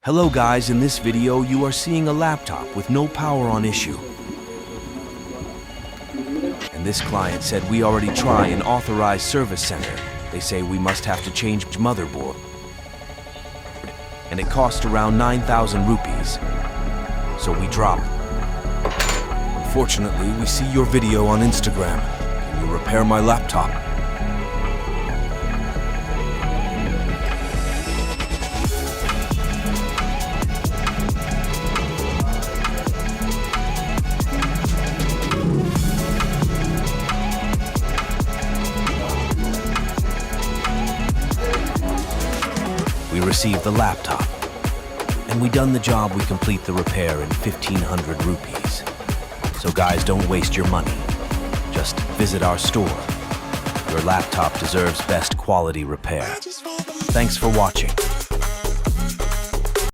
Hello guys, in this video you are seeing a laptop with no power on issue. And this client said we already try an authorized service center. They say we must have to change motherboard. And it cost around 9,000 rupees. So we drop. Unfortunately, we see your video on Instagram. Can you repair my laptop? We received the laptop, and we done the job. We complete the repair in 1,500 rupees. So guys, don't waste your money. Just visit our store. Your laptop deserves best quality repair. Thanks for watching.